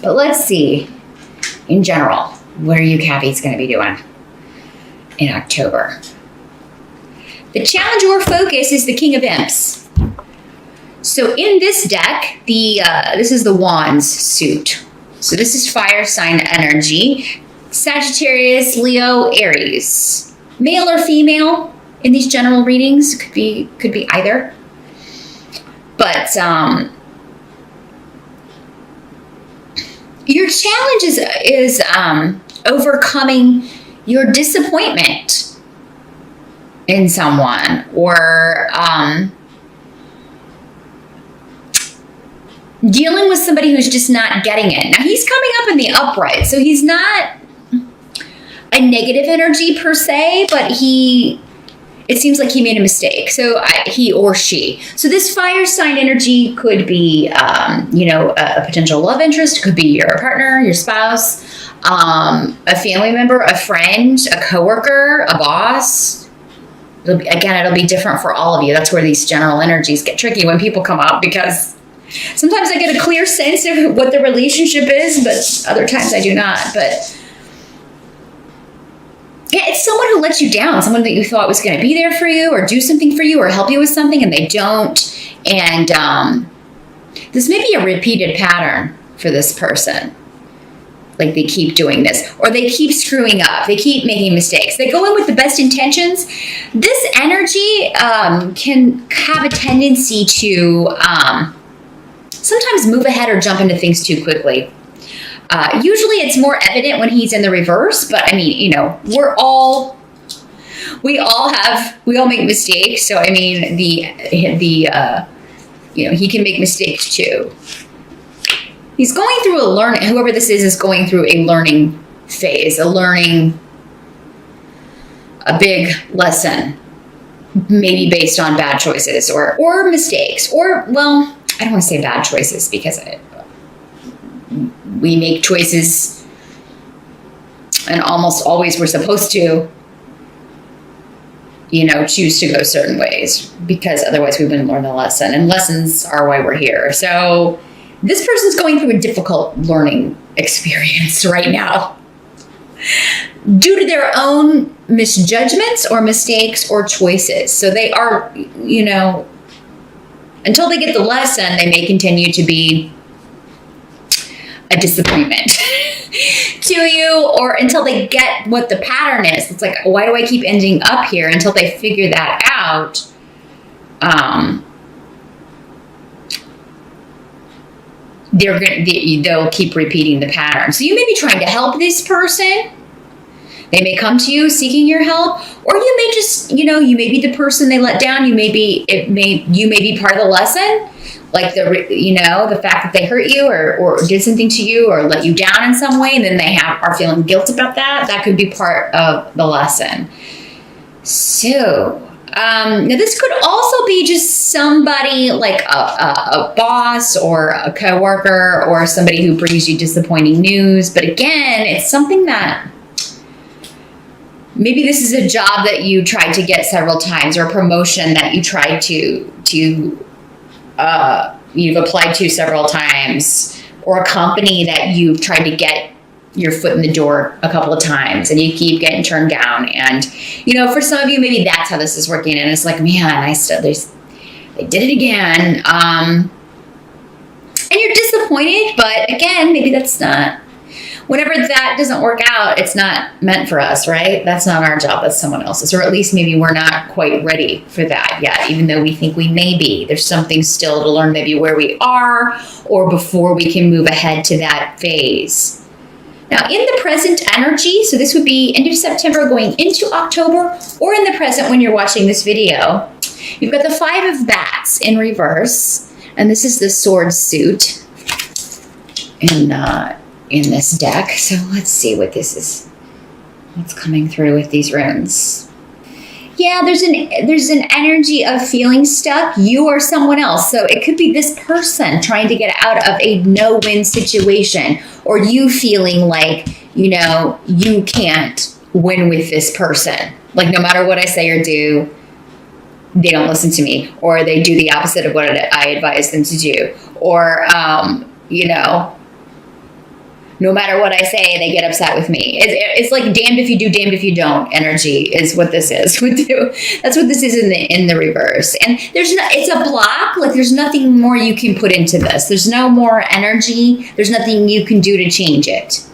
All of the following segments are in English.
But let's see, in general, what are you Cappy's going to be doing in October? The challenge or focus is the King of Imps. So in this deck, this is the Wands suit. So this is fire sign energy. Sagittarius, Leo, Aries. Male or female in these general readings. Could be either. But your challenge is overcoming your disappointment in someone, or dealing with somebody who's just not getting it. Now, he's coming up in the upright, so he's not a negative energy per se, but it seems like he made a mistake. So he or she. So this fire sign energy could be, a potential love interest. It could be your partner, your spouse, a family member, a friend, a coworker, a boss. It'll be different for all of you. That's where these general energies get tricky when people come up, because sometimes I get a clear sense of what the relationship is, but other times I do not. But yeah, it's someone who lets you down, someone that you thought was going to be there for you or do something for you or help you with something, and they don't. And this may be a repeated pattern for this person. Like, they keep doing this, or they keep screwing up. They keep making mistakes. They go in with the best intentions. This energy can have a tendency to sometimes move ahead or jump into things too quickly. Usually it's more evident when he's in the reverse, but I mean, we all make mistakes. So I mean, he can make mistakes too. He's going through a learning, whoever this is going through a learning phase, a big lesson, maybe based on bad choices or mistakes, or, well, I don't want to say bad choices, because we make choices, and almost always we're supposed to, choose to go certain ways, because otherwise we wouldn't learn the lesson, and lessons are why we're here. So this person's going through a difficult learning experience right now due to their own misjudgments or mistakes or choices. So they are, until they get the lesson, they may continue to be a disappointment to you, or until they get what the pattern is. It's like, why do I keep ending up here? Until they figure that out. They'll keep repeating the pattern. So you may be trying to help this person. They may come to you seeking your help, or you may just, you may be the person they let down. You may be part of the lesson, like the fact that they hurt you or did something to you or let you down in some way, and then they are feeling guilt about that. That could be part of the lesson. So now this could also be just somebody like a boss or a coworker or somebody who brings you disappointing news. But again, it's something that maybe this is a job that you tried to get several times, or a promotion that you tried you've applied to several times, or a company that you've tried to get your foot in the door a couple of times and you keep getting turned down. And, for some of you, maybe that's how this is working. And it's like, man, they did it again. And you're disappointed, but again, maybe that's not, whenever that doesn't work out, it's not meant for us, right? That's not our job, that's someone else's. Or at least maybe we're not quite ready for that yet, even though we think we may be. There's something still to learn, maybe where we are, or before we can move ahead to that phase. Now, in the present energy, so this would be end of September going into October, or in the present when you're watching this video, you've got the 5 of Bats in reverse, and this is the sword suit in this deck. So let's see what this is. What's coming through with these runes? Yeah, there's an energy of feeling stuck, you or someone else. So it could be this person trying to get out of a no-win situation, or you feeling like, you can't win with this person. Like, no matter what I say or do, they don't listen to me, or they do the opposite of what I advise them to do. Or, no matter what I say, they get upset with me. It's like damned if you do, damned if you don't energy is what this is. That's what this is in the reverse. And it's a block. Like there's nothing more you can put into this. There's no more energy. There's nothing you can do to change it.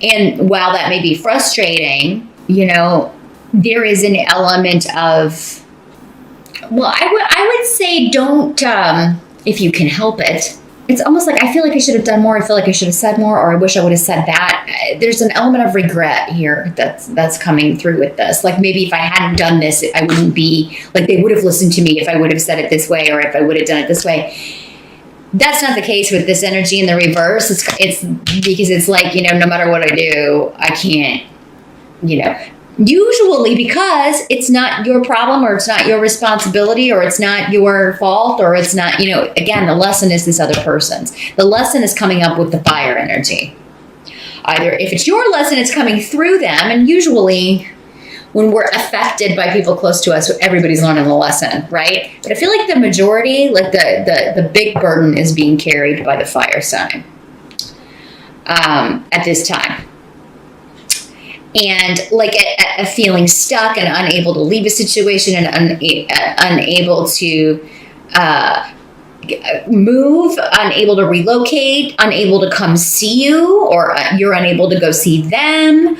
And while that may be frustrating, there is an element of, well, I would say don't, if you can help it. It's almost like I feel like I should have done more. I feel like I should have said more, or I wish I would have said that. There's an element of regret here that's coming through with this. Like maybe if I hadn't done this, I wouldn't be like they would have listened to me if I would have said it this way, or if I would have done it this way. That's not the case with this energy in the reverse. It's because it's like, no matter what I do, I can't, usually because it's not your problem, or it's not your responsibility, or it's not your fault, or it's not, again, the lesson is this other person's. The lesson is coming up with the fire energy. Either if it's your lesson, it's coming through them. And usually when we're affected by people close to us, everybody's learning the lesson, right? But I feel like the majority, like the big burden is being carried by the fire sign at this time. And like a feeling stuck and unable to leave a situation, and unable to move, unable to relocate, unable to come see you, or you're unable to go see them.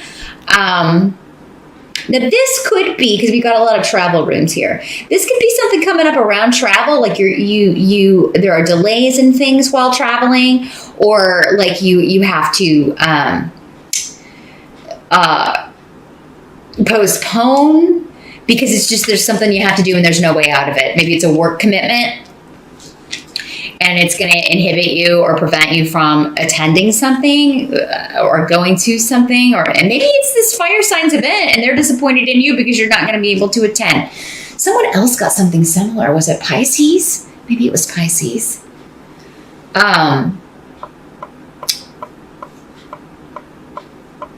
Now this could be, because we've got a lot of travel rooms here, this could be something coming up around travel, like there are delays in things while traveling, or like you have to postpone because it's just there's something you have to do and there's no way out of it. Maybe it's a work commitment and it's going to inhibit you or prevent you from attending something or going to something, and maybe it's this fire signs event and they're disappointed in you because you're not going to be able to attend. Someone else got something similar. Was it Pisces? Maybe it was Pisces.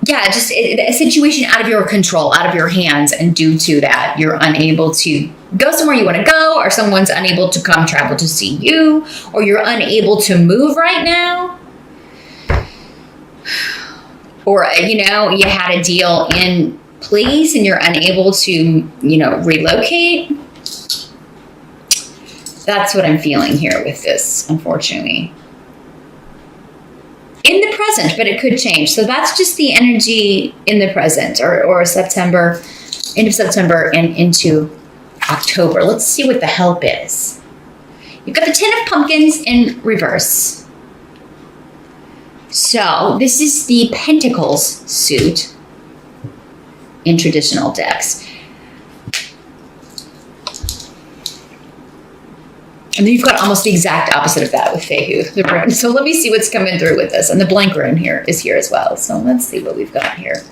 Yeah, just a situation out of your control, out of your hands, and due to that, you're unable to go somewhere you want to go, or someone's unable to come travel to see you, or you're unable to move right now, or, you had a deal in place and you're unable to, relocate. That's what I'm feeling here with this, unfortunately. In the present, but it could change. So that's just the energy in the present, or September, end of September and into October. Let's see what the help is. You've got the 10 of Pumpkins in reverse. So this is the Pentacles suit in traditional decks. And then you've got almost the exact opposite of that with Fehu, the rune. So let me see what's coming through with this. And the blank rune here is here as well. So let's see what we've got here.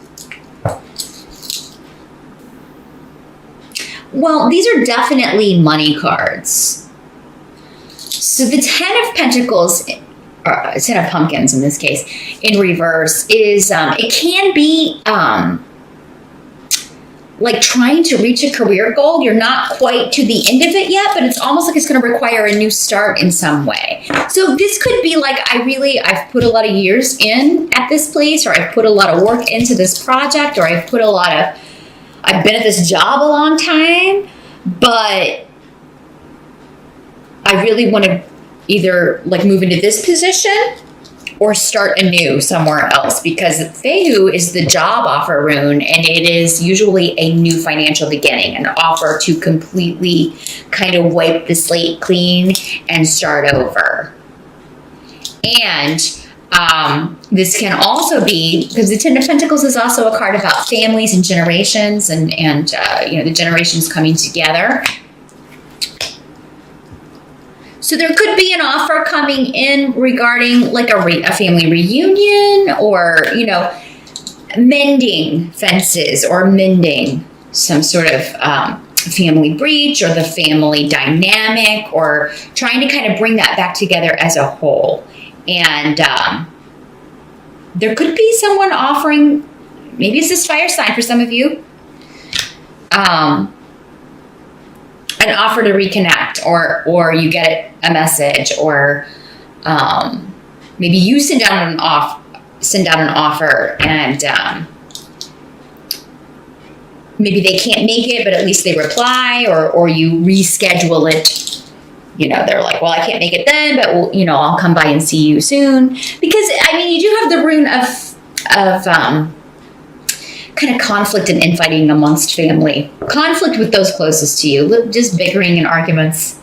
Well, these are definitely money cards. So the 10 of Pentacles, or 10 of Pumpkins in this case, in reverse is, it can be, like trying to reach a career goal. You're not quite to the end of it yet, but it's almost like it's going to require a new start in some way. So this could be like, I've put a lot of years in at this place, or I've put a lot of work into this project, or I've been at this job a long time, but I really want to either like move into this position or start anew somewhere else, because Fehu is the job offer rune, and it is usually a new financial beginning, an offer to completely kind of wipe the slate clean and start over. And this can also be, because the 10 of Pentacles is also a card about families and generations, and the generations coming together. So there could be an offer coming in regarding like a family reunion, or, mending fences, or mending some sort of family breach, or the family dynamic, or trying to kind of bring that back together as a whole. And there could be someone offering, maybe it's this fire sign for some of you, an offer to reconnect, or you get a message, or maybe you send out send out an offer and maybe they can't make it, but at least they reply, or you reschedule it. You know, they're like, well, I can't make it then, but I'll come by and see you soon. Because I mean, you do have the rune of kind of conflict and infighting amongst family, conflict with those closest to you, just bickering and arguments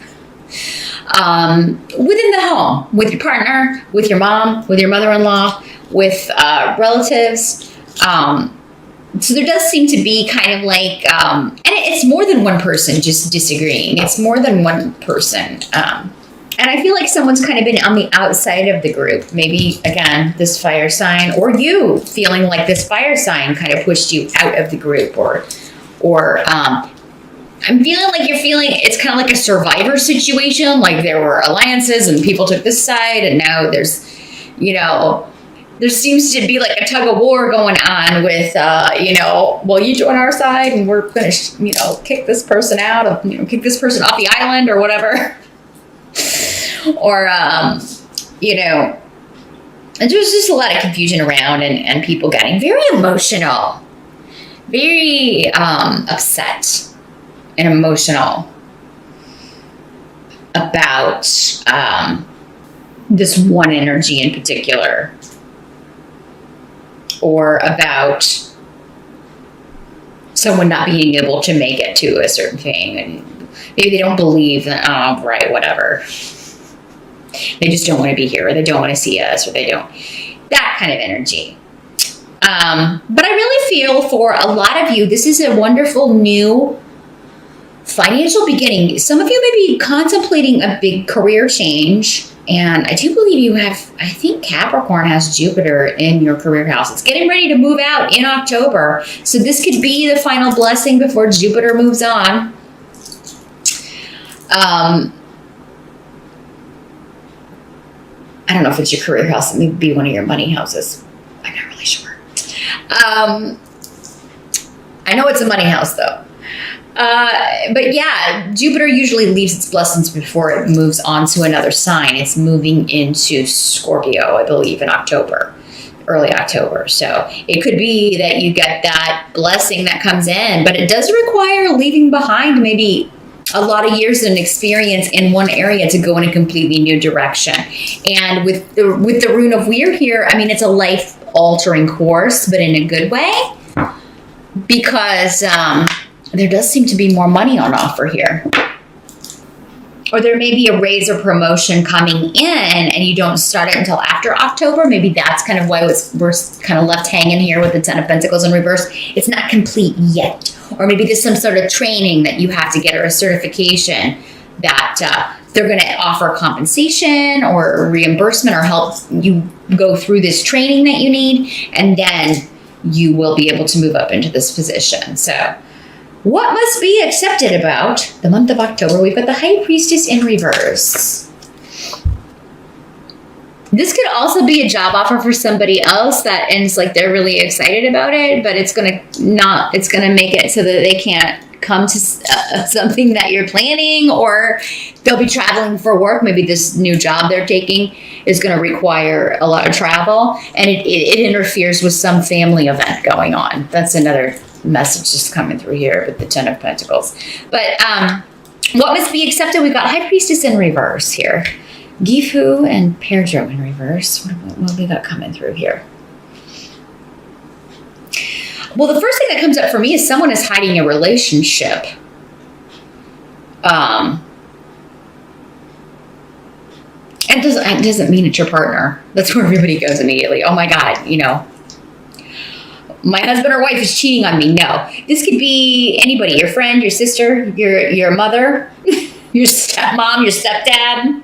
within the home, with your partner, with your mom, with your mother-in-law, with relatives. So there does seem to be kind of like, and it's more than one person just disagreeing. It's more than one person. And I feel like someone's kind of been on the outside of the group. Maybe, again, this fire sign, or you feeling like this fire sign kind of pushed you out of the group, or I'm feeling like it's kind of like a survivor situation. Like there were alliances and people took this side, and now there's, there seems to be like a tug of war going on with, well, you join our side and we're going to, kick this person out of, kick this person off the island or whatever. Or, and there's just a lot of confusion around and people getting very emotional, very upset and emotional about this one energy in particular, or about someone not being able to make it to a certain thing, and maybe they don't believe that, right, whatever. They just don't want to be here, or they don't want to see us, or they don't. That kind of energy. But I really feel for a lot of you, this is a wonderful new financial beginning. Some of you may be contemplating a big career change. And I do believe you have, I think Capricorn has Jupiter in your career house. It's getting ready to move out in October. So this could be the final blessing before Jupiter moves on. I don't know if it's your career house. It may be one of your money houses. I'm not really sure. I know it's a money house, though. But yeah, Jupiter usually leaves its blessings before it moves on to another sign. It's moving into Scorpio, I believe, in October, early October. So it could be that you get that blessing that comes in, but it does require leaving behind maybe a lot of years and experience in one area to go in a completely new direction. And with the rune of Weir here, I mean, it's a life-altering course, but in a good way, because there does seem to be more money on offer here. Or there may be a raise or promotion coming in and you don't start it until after October. Maybe that's kind of why we're kind of left hanging here with the Ten of Pentacles in reverse. It's not complete yet. Or maybe there's some sort of training that you have to get, or a certification that they're going to offer compensation or reimbursement or help you go through this training that you need. And then you will be able to move up into this position. So what must be accepted about the month of October? We've got the High Priestess in reverse. This could also be a job offer for somebody else that ends like they're really excited about it, but it's going to make it so that they can't come to something that you're planning, or they'll be traveling for work. Maybe this new job they're taking is going to require a lot of travel, and it interferes with some family event going on. That's another message just coming through here with the Ten of Pentacles. But what must be accepted? We've got High Priestess in reverse here. Gifu and Pedro in reverse. What have we got coming through here? Well, the first thing that comes up for me is someone is hiding a relationship. It doesn't mean it's your partner. That's where everybody goes immediately. Oh my God, my husband or wife is cheating on me. No, this could be anybody, your friend, your sister, your mother, your stepmom, your stepdad.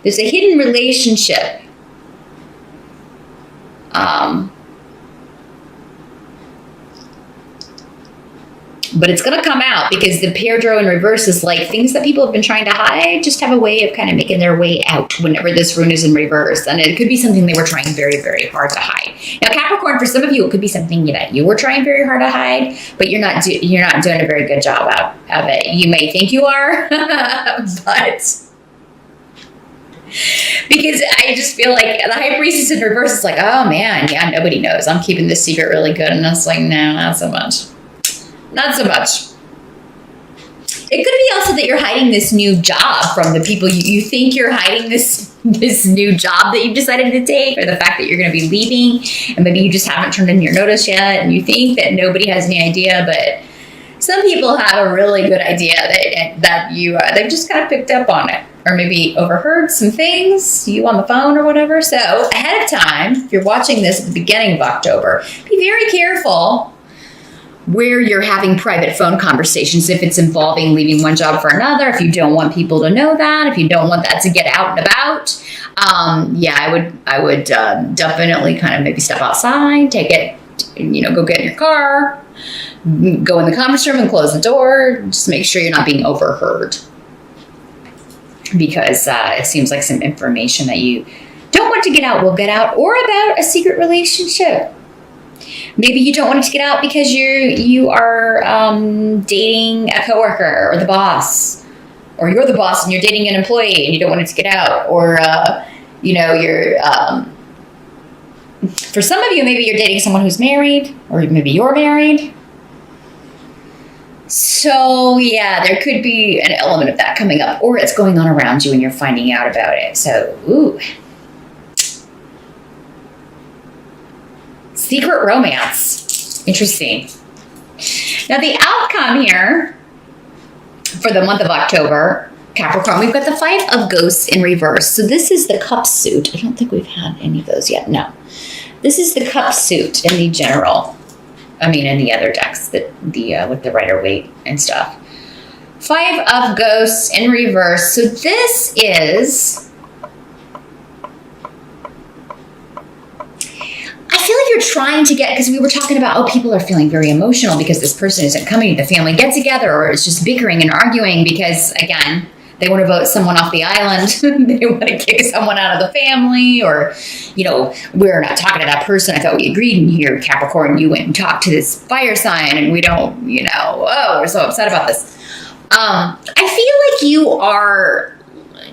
There's a hidden relationship. But it's going to come out because the Pedro in reverse is like things that people have been trying to hide just have a way of kind of making their way out whenever this rune is in reverse. And it could be something they were trying very, very hard to hide. Now, Capricorn, for some of you, it could be something that you were trying very hard to hide, but you're not doing a very good job of it. You may think you are, but Because I just feel like the high priestess in reverse is like, oh man, yeah, nobody knows. I'm keeping this secret really good. And I was like, no, not so much. Not so much. It could be also that you're hiding this new job from the people you think you're hiding this new job that you've decided to take, or the fact that you're going to be leaving and maybe you just haven't turned in your notice yet and you think that nobody has any idea, but some people have a really good idea that you they've just kind of picked up on it, or maybe overheard some things, you on the phone or whatever. So ahead of time, if you're watching this at the beginning of October, be very careful where you're having private phone conversations, if it's involving leaving one job for another, if you don't want people to know that, if you don't want that to get out and about. I would definitely kind of maybe step outside, take it, go get in your car, go in the conference room and close the door. Just make sure you're not being overheard, because it seems like some information that you don't want to get out will get out, or about a secret relationship. Maybe you don't want it to get out because you are dating a coworker or the boss, or you're the boss and you're dating an employee and you don't want it to get out, or you're for some of you, maybe you're dating someone who's married, or maybe you're married. So yeah, there could be an element of that coming up, or it's going on around you and you're finding out about it. So, ooh. Secret romance. Interesting. Now, the outcome here for the month of October, Capricorn, we've got the Five of Ghosts in reverse. So this is the Cup suit. I don't think we've had any of those yet. No. This is the Cup suit in the general. I mean, in the other decks, with the Rider-Waite and stuff. Five of Ghosts in reverse. So this is... I feel like you're trying to get, because we were talking about, people are feeling very emotional because this person isn't coming to the family get together, or it's just bickering and arguing because, again, they want to vote someone off the island. They want to kick someone out of the family, or, we're not talking to that person. I thought we agreed in here, Capricorn, you went and talked to this fire sign and we don't, we're so upset about this. I feel like you are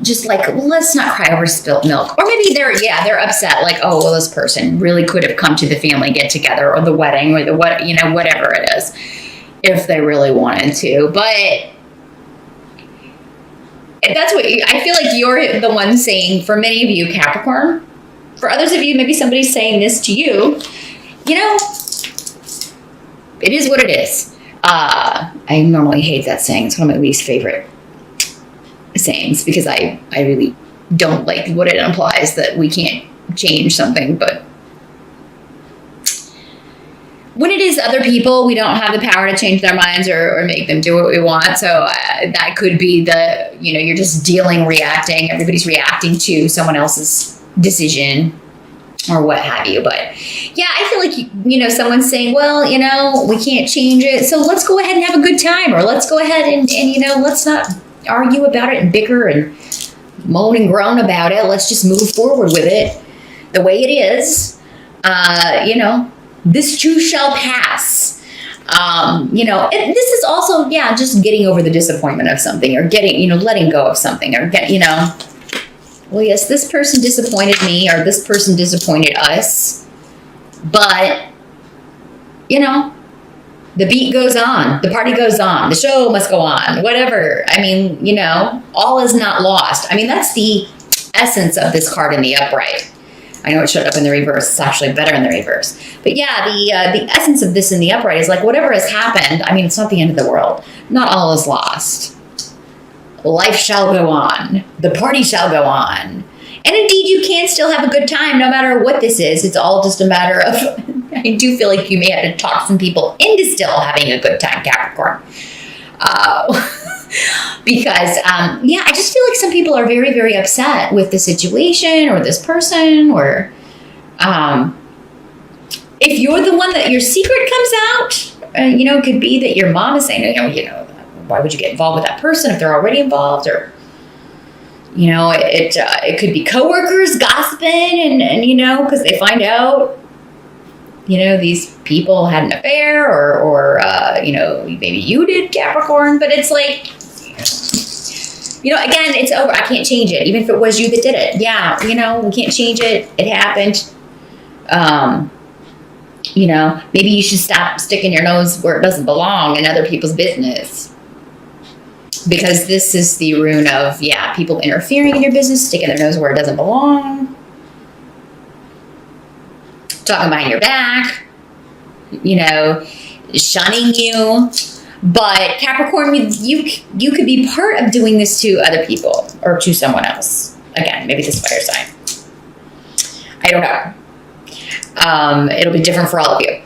just like, let's not cry over spilt milk. Or maybe they're upset, like, this person really could have come to the family get together or the wedding or whatever it is, if they really wanted to. But that's what I feel like you're the one saying, for many of you, Capricorn. For others of you, maybe somebody's saying this to you. It is what it is. I normally hate that saying. It's one of my least favorite sayings, because I really don't like what it implies, that we can't change something. But when it is other people, we don't have the power to change their minds or make them do what we want. So that could be you're just reacting. Everybody's reacting to someone else's decision or what have you. But yeah, I feel like, someone's saying, well, we can't change it, so let's go ahead and have a good time, or let's go ahead and let's not argue about it and bicker and moan and groan about it. Let's just move forward with it the way it is. This too shall pass. This is also, just getting over the disappointment of something, or letting go of something, or well, yes, this person disappointed me, or this person disappointed us, but, the beat goes on, the party goes on, the show must go on, whatever. I mean, all is not lost. I mean, that's the essence of this card in the upright. I know it showed up in the reverse. It's actually better in the reverse. But yeah, the essence of this in the upright is like, whatever has happened, I mean, it's not the end of the world. Not all is lost. Life shall go on. The party shall go on. And indeed, you can still have a good time no matter what this is. It's all just a matter of... I do feel like you may have to talk some people into still having a good time, Capricorn. Because, I just feel like some people are very, very upset with the situation or this person, or if you're the one that your secret comes out, it could be that your mom is saying, why would you get involved with that person if they're already involved? Or, it could be coworkers gossiping and because they find out, these people had an affair, or maybe you did, Capricorn. But it's like, again, it's over. I can't change it. Even if it was you that did it. Yeah, we can't change it. It happened. Maybe you should stop sticking your nose where it doesn't belong in other people's business. Because this is the rune of, people interfering in your business, sticking their nose where it doesn't belong, talking behind your back, shunning you. But Capricorn, you could be part of doing this to other people or to someone else. Again, maybe this fire sign. I don't know. It'll be different for all of you.